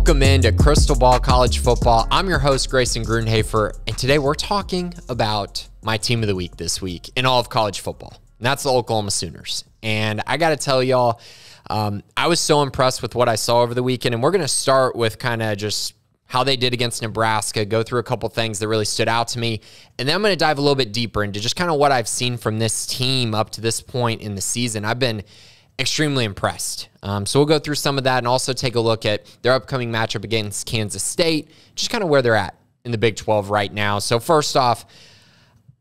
Welcome into Crystal Ball College Football. I'm your host, Grayson Grunhafer, and today we're talking about my team of the week this week in all of college football, and that's the Oklahoma Sooners. And I got to tell y'all, I was so impressed with what I saw over the weekend, and we're going to start with kind of just how they did against Nebraska, go through a couple things that really stood out to me, and then I'm going to dive a little bit deeper into just kind of what I've seen from this team up to this point in the season. I've been extremely impressed. So we'll go through some of that and also take a look at their upcoming matchup against Kansas State, just kind of where they're at in the Big 12 right now. So first off,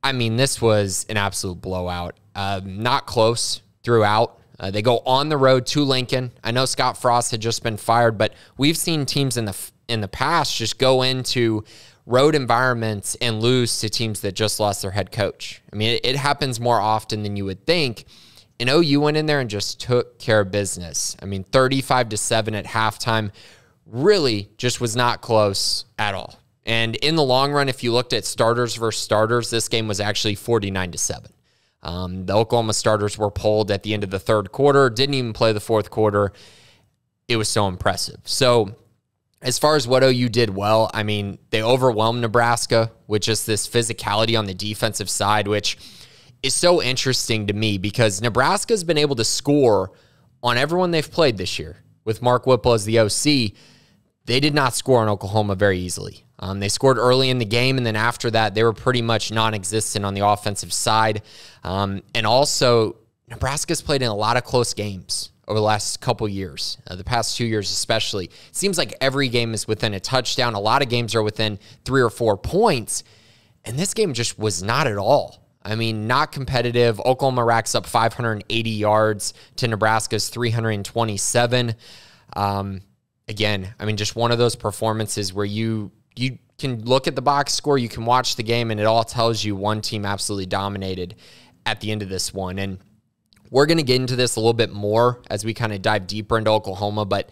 I mean, this was an absolute blowout. Not close throughout. They go on the road to Lincoln. I know Scott Frost had just been fired, but we've seen teams in the past just go into road environments and lose to teams that just lost their head coach. I mean, it happens more often than you would think. And OU went in there and just took care of business. I mean, 35-7 at halftime really just was not close at all. And in the long run, if you looked at starters versus starters, this game was actually 49-7. The Oklahoma starters were pulled at the end of the third quarter, didn't even play the fourth quarter. It was so impressive. So as far as what OU did well, I mean, they overwhelmed Nebraska with just this physicality on the defensive side, which is so interesting to me because Nebraska's been able to score on everyone they've played this year. With Mark Whipple as the OC, they did not score on Oklahoma very easily. They scored early in the game, and then after that, they were pretty much non-existent on the offensive side. And also, Nebraska's played in a lot of close games over the last couple years, the past 2 years especially. It seems like every game is within a touchdown. A lot of games are within 3 or 4 points, and this game just was not at all. I mean, not competitive. Oklahoma racks up 580 yards to Nebraska's 327. Again, I mean, just one of those performances where you can look at the box score, you can watch the game, and it all tells you one team absolutely dominated at the end of this one. And we're going to get into this a little bit more as we kind of dive deeper into Oklahoma, but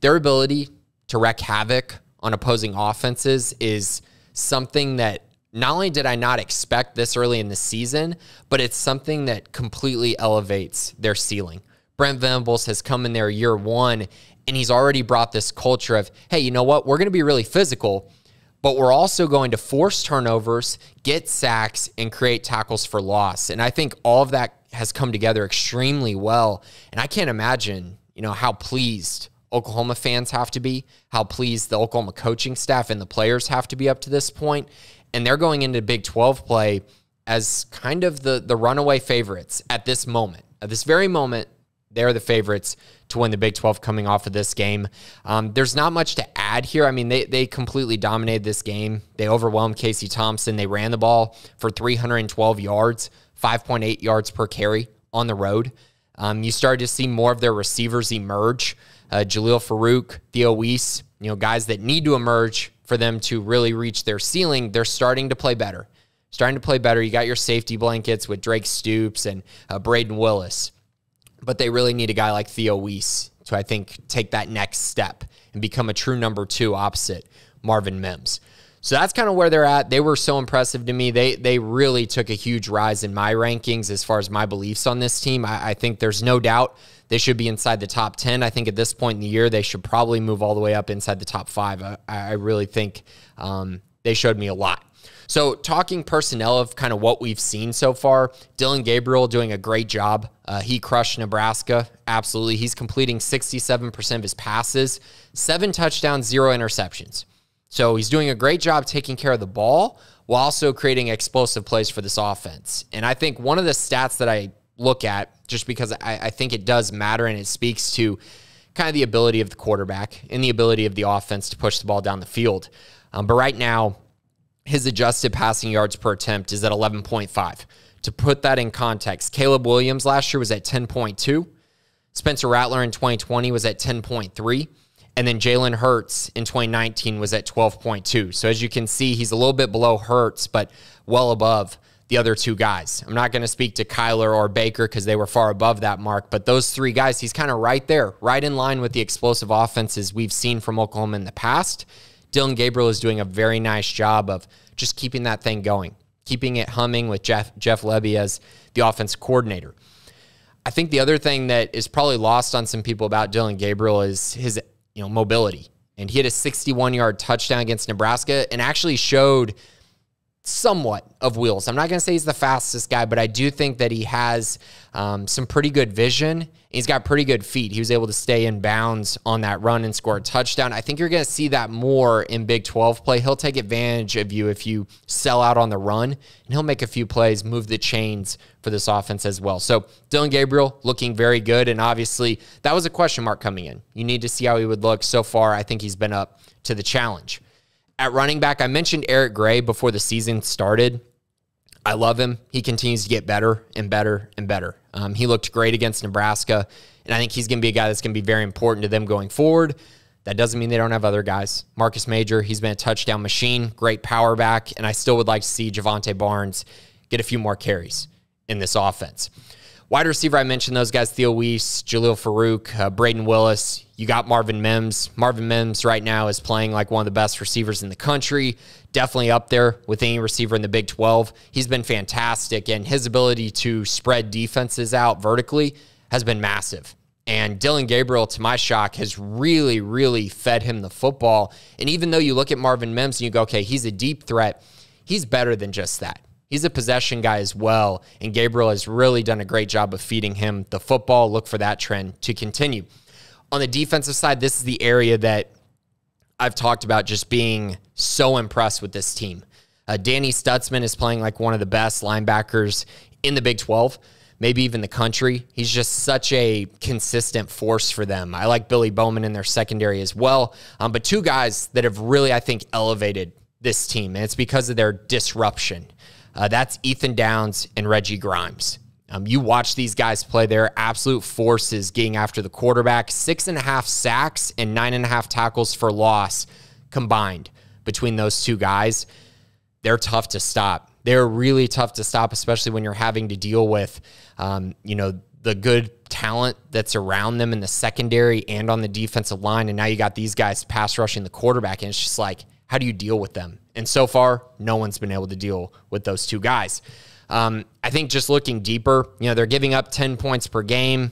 their ability to wreak havoc on opposing offenses is something that not only did I not expect this early in the season, but it's something that completely elevates their ceiling. Brent Venables has come in there year one, and he's already brought this culture of, hey, you know what? We're going to be really physical, but we're also going to force turnovers, get sacks, and create tackles for loss. And I think all of that has come together extremely well. And I can't imagine, how pleased Oklahoma fans have to be, how pleased the Oklahoma coaching staff and the players have to be up to this point. And they're going into Big 12 play as kind of the runaway favorites at this moment. At this very moment, they're the favorites to win the Big 12 coming off of this game. There's not much to add here. I mean, they completely dominated this game. They overwhelmed Casey Thompson. They ran the ball for 312 yards, 5.8 yards per carry on the road. You started to see more of their receivers emerge. Jaleel Farouk, Theo Weiss, guys that need to emerge for them to really reach their ceiling. They're starting to play better. You got your safety blankets with Drake Stoops and Braden Willis. But they really need a guy like Theo Weiss to, I think, take that next step and become a true number 2 opposite Marvin Mims. So that's kind of where they're at. They were so impressive to me. They really took a huge rise in my rankings as far as my beliefs on this team. I think there's no doubt they should be inside the top 10. I think at this point in the year, they should probably move all the way up inside the top 5. I really think they showed me a lot. So talking personnel of kind of what we've seen so far, Dillon Gabriel doing a great job. He crushed Nebraska. Absolutely. He's completing 67% of his passes, 7 touchdowns, 0 interceptions. So he's doing a great job taking care of the ball while also creating explosive plays for this offense. And I think one of the stats that I look at, just because I think it does matter and it speaks to kind of the ability of the quarterback and the ability of the offense to push the ball down the field. But right now, his adjusted passing yards per attempt is at 11.5. To put that in context, Caleb Williams last year was at 10.2. Spencer Rattler in 2020 was at 10.3. And then Jalen Hurts in 2019 was at 12.2. So as you can see, he's a little bit below Hurts, but well above the other 2 guys. I'm not going to speak to Kyler or Baker because they were far above that mark, but those 3 guys, he's kind of right there, right in line with the explosive offenses we've seen from Oklahoma in the past. Dillon Gabriel is doing a very nice job of just keeping that thing going, keeping it humming with Jeff Levy as the offense coordinator. I think the other thing that is probably lost on some people about Dillon Gabriel is his mobility. And he had a 61-yard touchdown against Nebraska and actually showed somewhat of wheels. I'm not going to say he's the fastest guy, but I do think that he has some pretty good vision. He's got pretty good feet. He was able to stay in bounds on that run and score a touchdown. I think you're going to see that more in Big 12 play. He'll take advantage of you if you sell out on the run, and he'll make a few plays, move the chains for this offense as well. So Dillon Gabriel looking very good, and obviously that was a question mark coming in. You need to see how he would look. So far, I think he's been up to the challenge. At running back, I mentioned Eric Gray before the season started. I love him. He continues to get better and better and better. He looked great against Nebraska, and I think he's going to be a guy that's going to be very important to them going forward. That doesn't mean they don't have other guys. Marcus Major, he's been a touchdown machine, great power back, and I still would like to see Javonte Barnes get a few more carries in this offense. Wide receiver, I mentioned those guys, Theo Weiss, Jaleel Farouk, Braden Willis. You got Marvin Mims. Marvin Mims right now is playing like one of the best receivers in the country. Definitely up there with any receiver in the Big 12. He's been fantastic, and his ability to spread defenses out vertically has been massive. And Dillon Gabriel, to my shock, has really, really fed him the football. And even though you look at Marvin Mims and you go, okay, he's a deep threat, he's better than just that. He's a possession guy as well, and Gabriel has really done a great job of feeding him the football. Look for that trend to continue. On the defensive side, this is the area that I've talked about just being so impressed with this team. Danny Stutzman is playing like one of the best linebackers in the Big 12, maybe even the country. He's just such a consistent force for them. I like Billy Bowman in their secondary as well, but two guys that have really, I think, elevated this team, and it's because of their disruption. That's Ethan Downs and Reggie Grimes. You watch these guys play, they're absolute forces getting after the quarterback. 6.5 sacks and 9.5 tackles for loss combined between those two guys. They're tough to stop. They're really tough to stop, especially when you're having to deal with, the good talent that's around them in the secondary and on the defensive line. And now you got these guys pass rushing the quarterback, and it's just like, how do you deal with them? And so far, no one's been able to deal with those two guys. I think just looking deeper, they're giving up 10 points per game.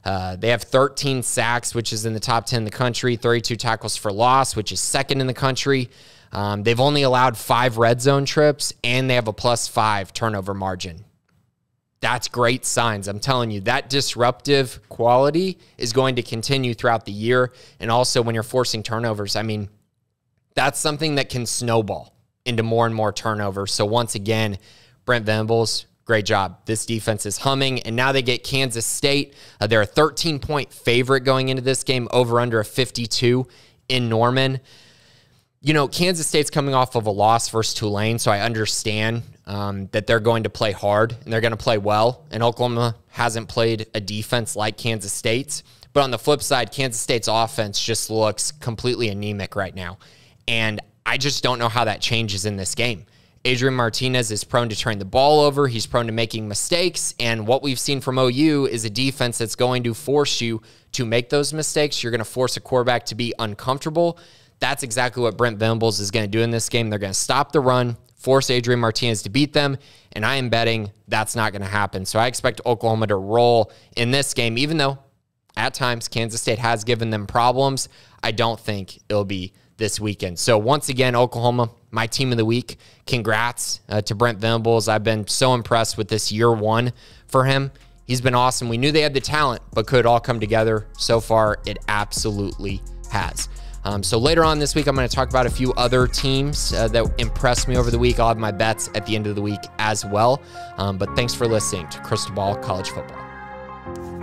They have 13 sacks, which is in the top 10 in the country, 32 tackles for loss, which is second in the country. They've only allowed 5 red zone trips, and they have a +5 turnover margin. That's great signs. I'm telling you, that disruptive quality is going to continue throughout the year. And also when you're forcing turnovers, that's something that can snowball into more and more turnovers. So once again, Brent Venables, great job. This defense is humming, and now they get Kansas State. They're a 13-point favorite going into this game, over under a 52 in Norman. Kansas State's coming off of a loss versus Tulane, so I understand that they're going to play hard and they're going to play well. And Oklahoma hasn't played a defense like Kansas State's. But on the flip side, Kansas State's offense just looks completely anemic right now. And I just don't know how that changes in this game. Adrian Martinez is prone to turning the ball over. He's prone to making mistakes. And what we've seen from OU is a defense that's going to force you to make those mistakes. You're going to force a quarterback to be uncomfortable. That's exactly what Brent Venables is going to do in this game. They're going to stop the run, force Adrian Martinez to beat them, and I am betting that's not going to happen. So I expect Oklahoma to roll in this game, even though at times Kansas State has given them problems. I don't think it'll be this weekend. So once again, Oklahoma, my team of the week. Congrats to Brent Venables. I've been so impressed with this year one for him. He's been awesome. We knew they had the talent, but could it all come together? So far, it absolutely has. So later on this week, I'm going to talk about a few other teams that impressed me over the week. I'll have my bets at the end of the week as well. But thanks for listening to Crystal Ball College Football.